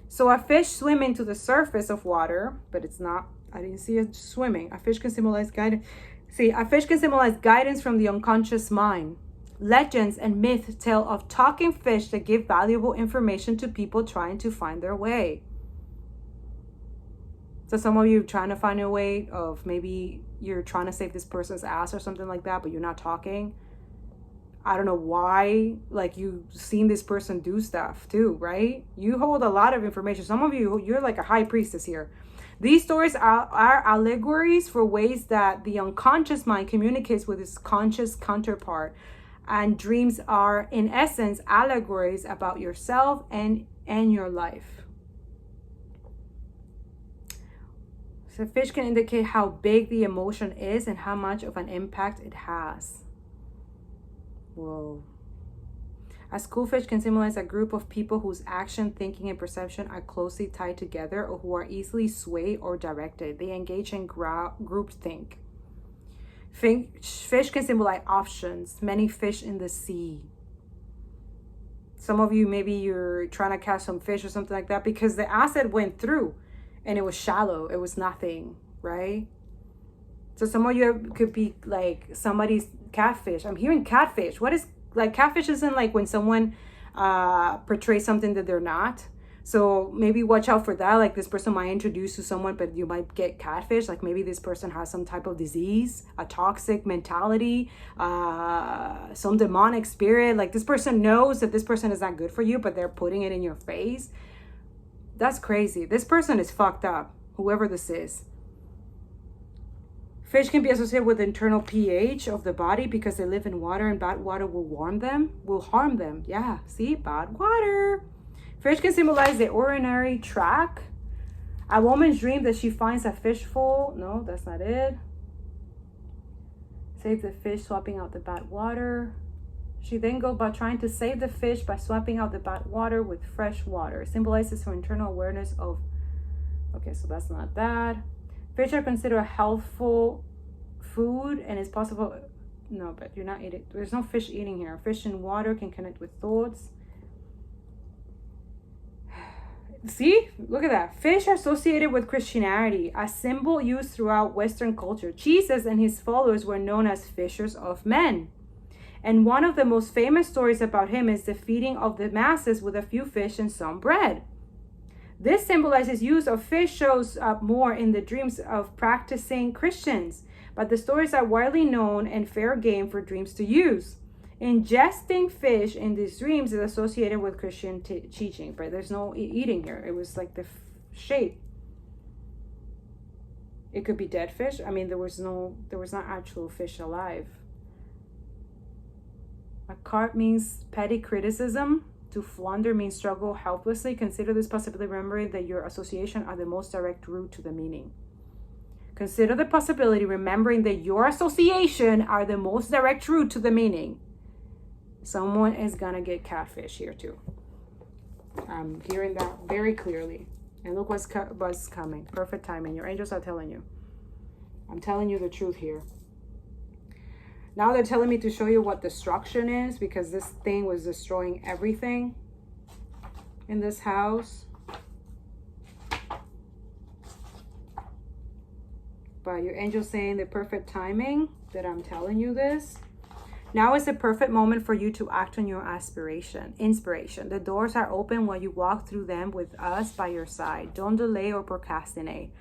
So a fish swimming to the surface of water, but it's not, I didn't see it swimming. A fish can symbolize guidance. A fish can symbolize guidance from the unconscious mind. Legends and myths tell of talking fish that give valuable information to people trying to find their way. So some of you trying to find your way of maybe you're trying to save this person's ass or something like that, but you're not talking. I don't know why, like you've seen this person do stuff too, right? You hold a lot of information. Some of you, you're like a high priestess here. These stories are allegories for ways that the unconscious mind communicates with its conscious counterpart. And dreams are, in essence, allegories about yourself and your life. So fish can indicate how big the emotion is and how much of an impact it has. Whoa. A schoolfish can symbolize a group of people whose action, thinking, and perception are closely tied together or who are easily swayed or directed. They engage in groupthink. Fish can symbolize options, many fish in the sea. Some of you, maybe you're trying to catch some fish or something like that because the acid went through and it was shallow. It was nothing, right? So some of you could be like somebody's catfish. I'm hearing catfish. What is like catfish? Isn't like when someone portrays something that they're not. So maybe watch out for that. Like this person might introduce to someone, but you might get catfish. Like maybe this person has some type of disease, a toxic mentality, some demonic spirit. Like this person knows that this person is not good for you, but they're putting it in your face. That's crazy. This person is fucked up, whoever this is. Fish can be associated with the internal pH of the body because they live in water and bad water will harm them. Yeah, see, bad water. Fish can symbolize the urinary tract. A woman's dream that she finds a fishbowl. No, that's not it. Save the fish, swapping out the bad water. She then goes about trying to save the fish by swapping out the bad water with fresh water. It symbolizes her internal awareness of... Okay, so that's not that. Fish are considered a healthful food and it's possible... No, but you're not eating... There's no fish eating here. Fish in water can connect with thoughts. See? Look at that. Fish are associated with Christianity, a symbol used throughout Western culture. Jesus and his followers were known as fishers of men. And one of the most famous stories about him is the feeding of the masses with a few fish and some bread. This symbolizes use of fish shows up more in the dreams of practicing Christians, but the stories are widely known and fair game for dreams to use. Ingesting fish in these dreams is associated with Christian teaching, but there's no eating here. It was like the shape. It could be dead fish. I mean, there was not actual fish alive. A carp means petty criticism. To flounder means struggle helplessly. Consider this possibility, remembering that your association are the most direct route to the meaning. Consider the possibility, remembering that your association are the most direct route to the meaning. Someone is gonna get catfish here too. I'm hearing that very clearly. And look what's coming. Perfect timing. Your angels are telling you. I'm telling you the truth here. Now they're telling me to show you what destruction is, because this thing was destroying everything in this house. But your angel saying the perfect timing that I'm telling you this. Now is the perfect moment for you to act on your inspiration. The doors are open while you walk through them with us by your side. Don't delay or procrastinate,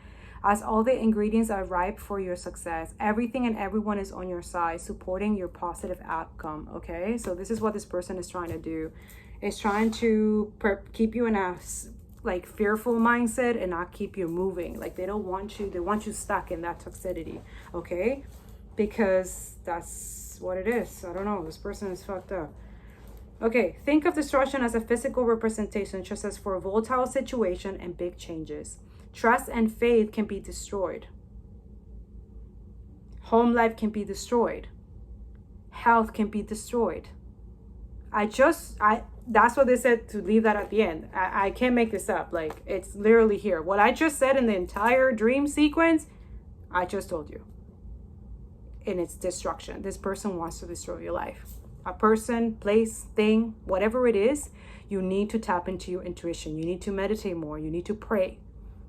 as all the ingredients are ripe for your success. Everything and everyone is on your side, supporting your positive outcome, okay? So this is what this person is trying to do. It's trying to keep you in a like fearful mindset and not keep you moving. Like they don't want you, they want you stuck in that toxicity, okay? Because that's what it is. I don't know, this person is fucked up. Okay, think of destruction as a physical representation, just as for a volatile situation and big changes. Trust and faith can be destroyed. Home life can be destroyed. Health can be destroyed. That's what they said, to leave that at the end. I can't make this up. Like, it's literally here. What I just said in the entire dream sequence, I just told you. And it's destruction. This person wants to destroy your life. A person, place, thing, whatever it is, you need to tap into your intuition. You need to meditate more. You need to pray.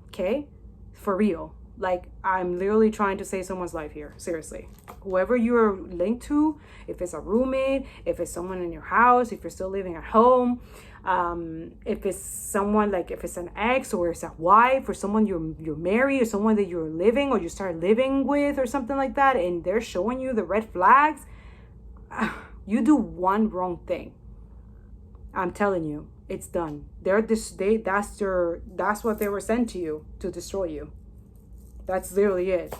Okay? For real. Like, I'm literally trying to save someone's life here. Seriously. Whoever you're linked to, if it's a roommate, if it's someone in your house, if you're still living at home, if it's someone, like if it's an ex or it's a wife or someone you're married or someone that you're living or you start living with or something like that, and they're showing you the red flags, you do one wrong thing. I'm telling you, it's done. That's what they were sent to you, to destroy you. That's literally it.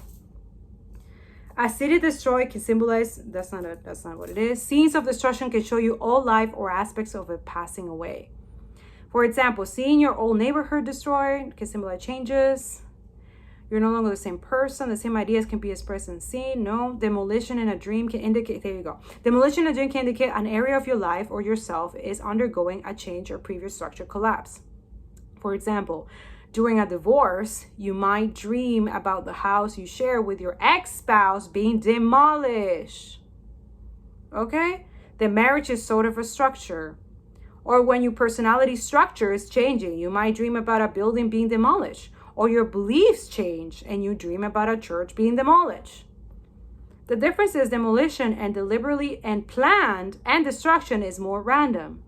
A city destroyed can symbolize, that's not what it is. Scenes of destruction can show you all life or aspects of it passing away. For example, seeing your old neighborhood destroyed can symbolize changes. You're no longer the same person. The same ideas can be expressed and seen. No. Demolition in a dream can indicate, there you go. Demolition in a dream can indicate an area of your life or yourself is undergoing a change or previous structure collapse. For example, during a divorce, you might dream about the house you share with your ex-spouse being demolished. Okay? The marriage is sort of a structure. Or when your personality structure is changing, you might dream about a building being demolished. Or your beliefs change and you dream about a church being demolished. The difference is demolition and deliberately and planned, and destruction is more random.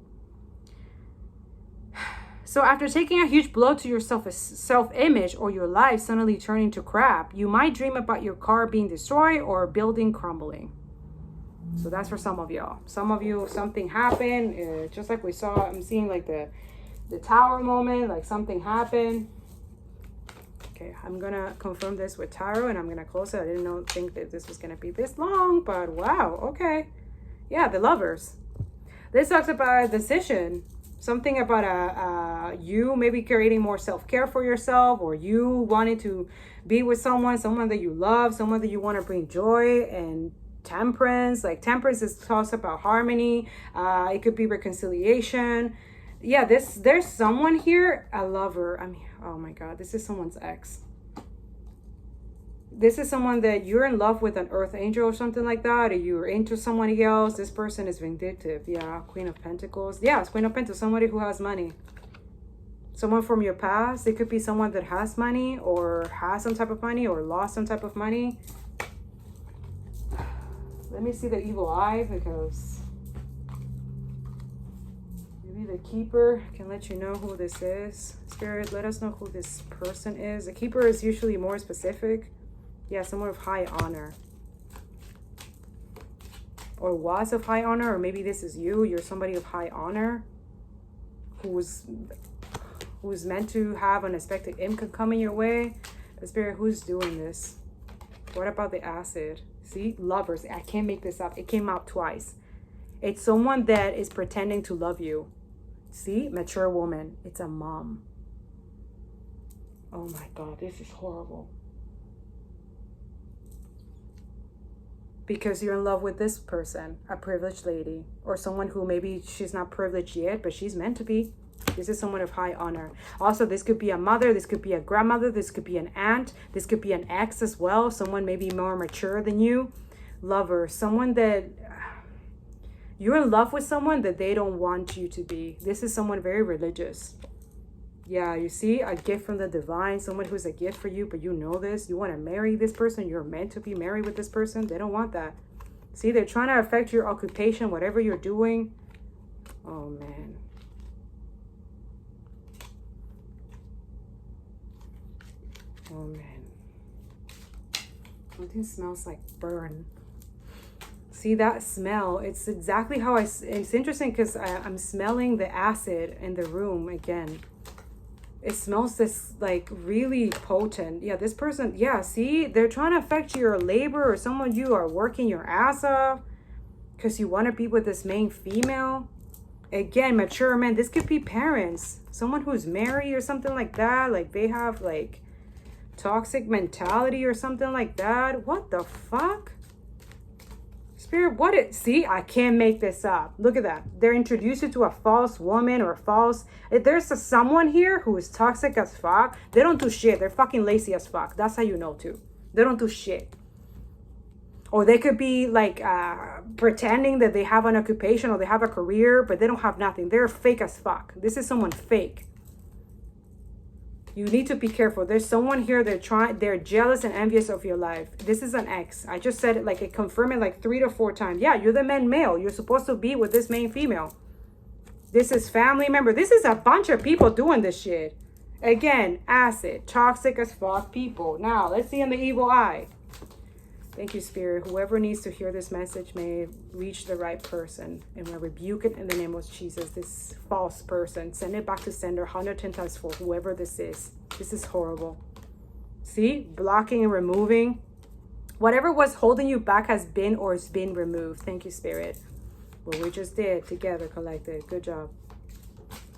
So after taking a huge blow to your self-image or your life suddenly turning to crap, you might dream about your car being destroyed or a building crumbling. So that's for some of y'all. Some of you, something happened, just like we saw. I'm seeing like the tower moment, like something happened. Okay, I'm gonna confirm this with tarot and I'm gonna close it. I didn't think that this was gonna be this long, but wow, okay. Yeah, the lovers. This talks about a decision. Something about you maybe creating more self-care for yourself, or you wanting to be with someone that you love, someone that you want to bring joy and temperance. Like temperance talks about harmony. It could be reconciliation. Yeah, there's someone here, a lover. I mean, oh my God, this is someone's ex. This is someone that you're in love with, an earth angel or something like that, or you're into somebody else. This person is vindictive. Yeah, Queen of Pentacles. Yeah, it's Queen of Pentacles, somebody who has money. Someone from your past. It could be someone that has money or has some type of money or lost some type of money. Let me see the evil eye, because maybe the keeper can let you know who this is. Spirit, let us know who this person is. The keeper is usually more specific. Yeah, someone of high honor. Or was of high honor, or maybe this is you. You're somebody of high honor who's meant to have unexpected income coming your way. The Spirit, who's doing this? What about the acid? See, lovers. I can't make this up. It came out twice. It's someone that is pretending to love you. See, mature woman. It's a mom. Oh my God, this is horrible. because you're in love with this person, a privileged lady, or someone who maybe she's not privileged yet, but she's meant to be. This is someone of high honor. Also, this could be a mother, this could be a grandmother, this could be an aunt, this could be an ex as well, someone maybe more mature than you. Lover, someone that you're in love with, someone that they don't want you to be. This is someone very religious. Yeah, you see, a gift from the divine, someone who's a gift for you, but you know this. You want to marry this person. You're meant to be married with this person. They don't want that. See, they're trying to affect your occupation, whatever you're doing. Oh, man. Oh, man. Something smells like burn. See that smell? It's exactly how it's interesting because I'm smelling the acid in the room again. It smells this like really potent. Yeah, this person, yeah, see, they're trying to affect your labor, or someone you are working your ass off because you want to be with this main female. Again, mature men. This could be parents, someone who's married or something like that. Like they have like toxic mentality or something like that. What the fuck? Spirit, what it, see, I can't make this up. Look at that. They're introduced you to a false woman or false. If there's someone here who is toxic as fuck, they don't do shit. They're fucking lazy as fuck. That's how you know too. They don't do shit. Or they could be like pretending that they have an occupation or they have a career, but they don't have nothing. They're fake as fuck. This is someone fake. You need to be careful. There's someone here, they're jealous and envious of your life. This is an ex. I just said it like, it confirmed it like 3 to 4 times. Yeah, you're the main male. You're supposed to be with this main female. This is family member. This is a bunch of people doing this shit. Again, acid, toxic as fuck people. Now, let's see in the evil eye. Thank you, Spirit. Whoever needs to hear this message may reach the right person. And we rebuke it in the name of Jesus. This false person. Send it back to sender 110 times 4. Whoever this is. This is horrible. See? Blocking and removing. Whatever was holding you back has been or is been removed. Thank you, Spirit. What we just did together, collected. Good job.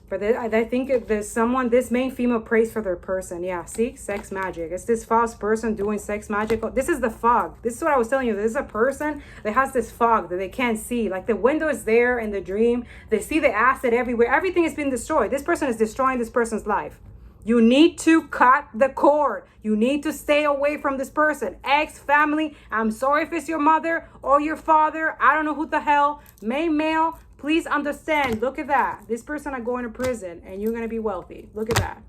But I think there's someone, this main female prays for their person. Yeah, see? Sex magic. It's this false person doing sex magic. This is the fog. This is what I was telling you. This is a person that has this fog that they can't see. Like the window is there in the dream. They see the acid everywhere. Everything has been destroyed. This person is destroying this person's life. You need to cut the cord. You need to stay away from this person. Ex, family. I'm sorry if it's your mother or your father. I don't know who the hell. Main male. Please understand, look at that. This person are going to prison and you're going to be wealthy. Look at that.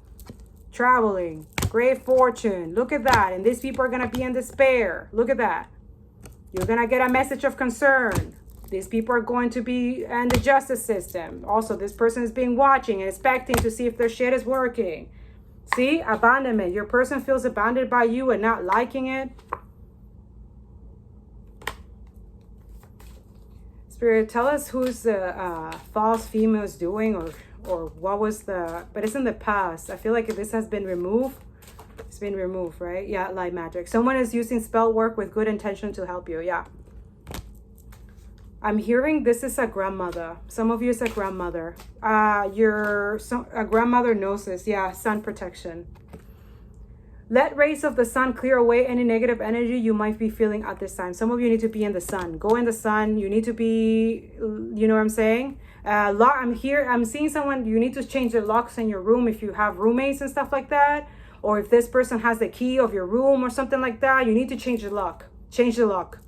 Traveling, great fortune. Look at that. And these people are going to be in despair. Look at that. You're going to get a message of concern. These people are going to be in the justice system. Also, this person is being watching and expecting to see if their shit is working. See, abandonment. Your person feels abandoned by you and not liking it. Spirit, tell us who's the false female is doing or what was the, but it's in the past. I feel like if this has been removed, it's been removed, right? Yeah, light magic. Someone is using spell work with good intention to help you. Yeah. I'm hearing this is a grandmother. Some of you is a grandmother. A grandmother knows this. Yeah, sun protection. Let rays of the sun clear away any negative energy you might be feeling at this time. Some of you need to be in the sun. Go in the sun. You need to be, you know what I'm saying? I'm seeing someone, you need to change the locks in your room if you have roommates and stuff like that. Or if this person has the key of your room or something like that, you need to change the lock. Change the lock.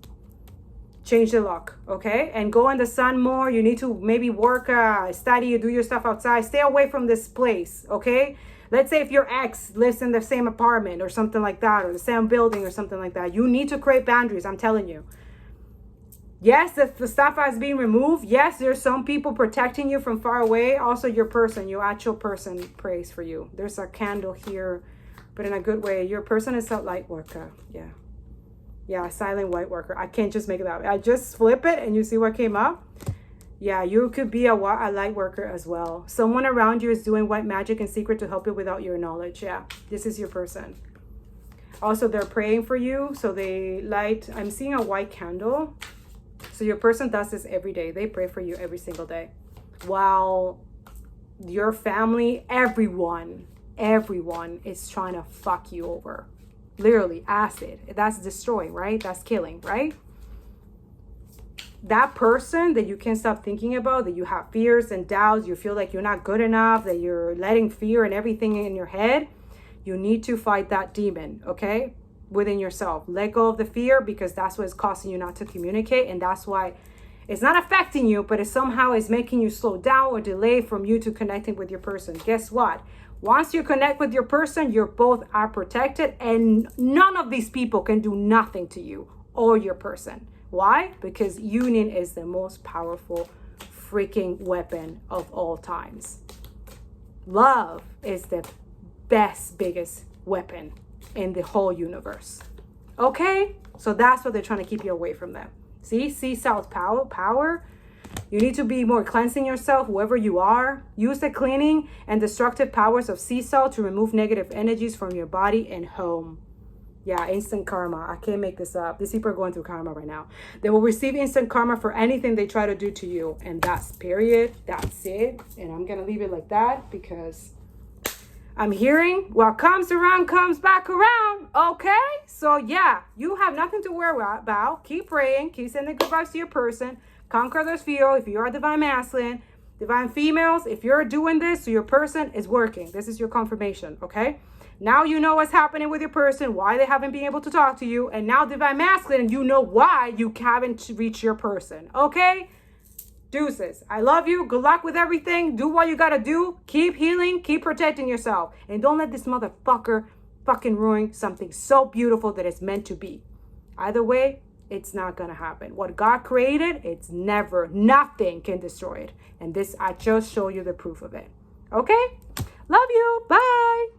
Change the lock, okay? And go in the sun more. You need to maybe work, study, do your stuff outside. Stay away from this place, okay? Let's say if your ex lives in the same apartment or something like that, or the same building or something like that, you need to create boundaries, I'm telling you. Yes, if the stuff has been removed, yes, there's some people protecting you from far away. Also, your person, your actual person prays for you. There's a candle here, but in a good way. Your person is a light worker, yeah. Yeah, a silent white worker. I can't just make it up. I just flip it and you see what came up? Yeah, you could be a light worker as well. Someone around you is doing white magic in secret to help you without your knowledge. Yeah, this is your person. Also, they're praying for you. So they light, I'm seeing a white candle. So your person does this every day. They pray for you every single day. While your family, everyone is trying to fuck you over. Literally, acid. That's destroying, right? That's killing, right? that person that you can't stop thinking about, that you have fears and doubts, you feel like you're not good enough, that you're letting fear and everything in your head, you need to fight that demon, okay? Within yourself. Let go of the fear, because that's what's causing you not to communicate. And that's why it's not affecting you, but it somehow is making you slow down or delay from you to connecting with your person. Guess what? Once you connect with your person, you're both are protected, and none of these people can do nothing to you or your person. Why? Because union is the most powerful freaking weapon of all times. Love is the best, biggest weapon in the whole universe. Okay? So that's what they're trying to keep you away from them. See South power. You need to be more cleansing yourself, whoever you are. Use the cleaning and destructive powers of sea salt to remove negative energies from your body and home. Yeah, instant karma. I can't make this up. These people are going through karma right now. They will receive instant karma for anything they try to do to you. And that's period. That's it. And I'm going to leave it like that, because I'm hearing what comes around comes back around. Okay? So yeah, you have nothing to worry about. Keep praying. Keep sending good vibes to your person. Conquer those fears. If you are divine masculine, divine females, if you're doing this to your person, it's working. This is your confirmation. Okay? Now you know what's happening with your person, why they haven't been able to talk to you. And now divine masculine, you know why you haven't reached your person. Okay? Deuces. I love you. Good luck with everything. Do what you gotta do. Keep healing. Keep protecting yourself. And don't let this motherfucker fucking ruin something so beautiful that it's meant to be. Either way, it's not gonna happen. What God created, it's never, nothing can destroy it. And this, I just show you the proof of it. Okay? Love you. Bye.